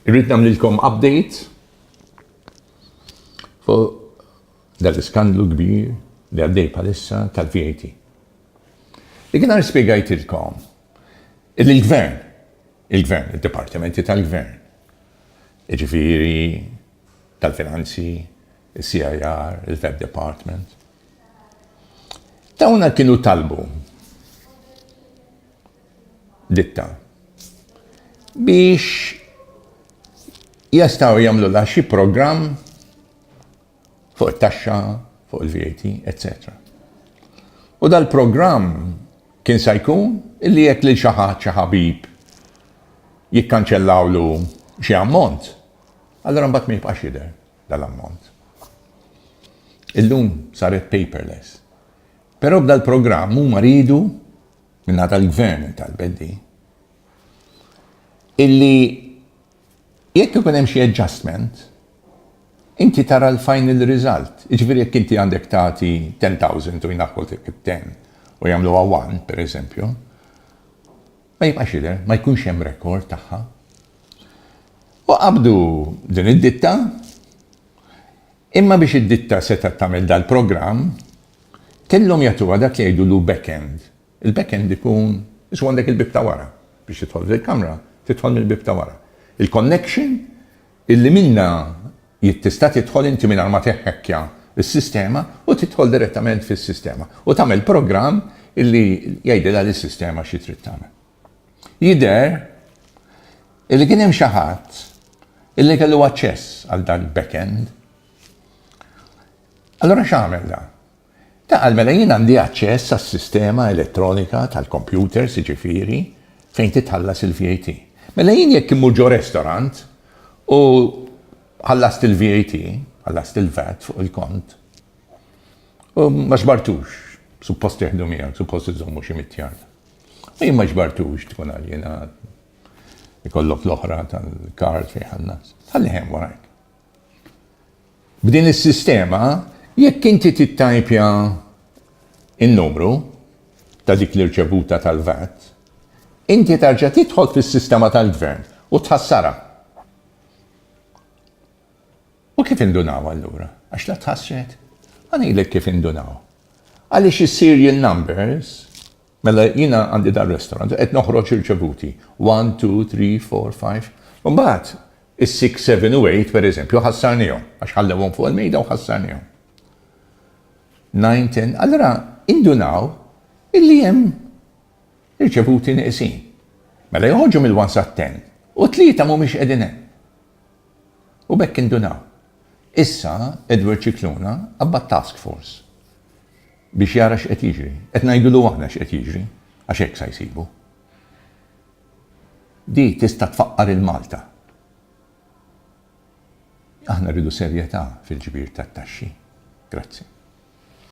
Irrid nagħmlilkom update fuq dal-iskandlu kbir li għaddej bħalissa tal-VAT. Li kien spjegajtilkom il-gvern, il-dipartimenti tal-gvern, jiġifieri tal-finanzi, il-CIR, il-Fed Department. Dawna kienu talbu ditta biex jastaw jagħmlu la xi programm fuq it-taxxa, fuq il-VAT, etc. U dal-programm kien se jkun illi jekk lil xi ħabib jikkanċellawlu xi ammont, allura mbagħad ma jibqax jidher dal-ammont. Illum saret paperless. Però b'dal-programm huma ridu minna tal-gvern tal-beddi illi jekk ikun hemm xi adjustment, inti tara l-final result. Jiġifieri jekk inti għandek tagħti 10,000 u jnaħħu dik 10 u jagħmluha 1, pereżempju, ma jibqax jidher, ma jkunx hemm rekord tagħha. U qabdu din id-ditta, imma biex id-ditta seta' tagħmel dal-programm, kellhom jagħtuha dak li jgħidulu back-end. Il-back-end ikun iswa għandek il-bib ta' wara biex tidħol fil-kamra, tidħol mill-bib ta' wara. Il-connection illi minna tista' tidħol inti mingħajr ma teħħekkja is-sistema u tidħol direttament fis-sistema u tagħmel programm illi jgħidilha lis-sistema xi trid tagħmel. Jidher illi kien hemm xi ħadd illi kellu aċċess għal dan il-back-end. Allura x'għamel da? Taqal mela jien għandi aċċess għas-sistema elettronika tal-computers, jiġifieri, fejn titħallas il-VAT. Mela jien jekk immur ġo restorant u ħallast il-VAT, ħallast il-VAT fuq il-kont, u ma xbartux, suppost jeħdu miegħek, suppost iżommu xi mittjard. Jien ma xbartux tkun għaljena ikollok l-oħra tal-kard fejn ħallas. Ħalli hemm warajk. B'din is-sistema jekk inti tittajpja in-numru ta' dik l-irċevuta tal-VAT, inti tarġa' tidħol fis-sistema tal-gvern u tħassara. U kif indunaw allura? Għax la tħassret? Għanilek kif indunaw. Għaliex is-serial numbers, mela jiena għandi dar-restaurant, qed noħroġ irċevuti 1, 2, 3, 4, 5, u mbagħad is-6, 7 u 8 pereżempju ħassarnihom għax ħallewhom fuq il-mejda u ħassarnihom. 9, 10, allora indunaw illi hemm irċevuti neqsin. Mela joħorġu mill-1 sa 10 u 3 mhumiex qegħdin hemm. U bekk indunaw. Issa Edward Cicluna qabad task force biex jara x'qed jiġri. Qed ngħidulu aħna x'qed jiġri għax hekk se jsibu. Di tista' tfaqqar il-Malta. Aħna rridu serjetà fil-ġbir tat-taxxi. Grazzi.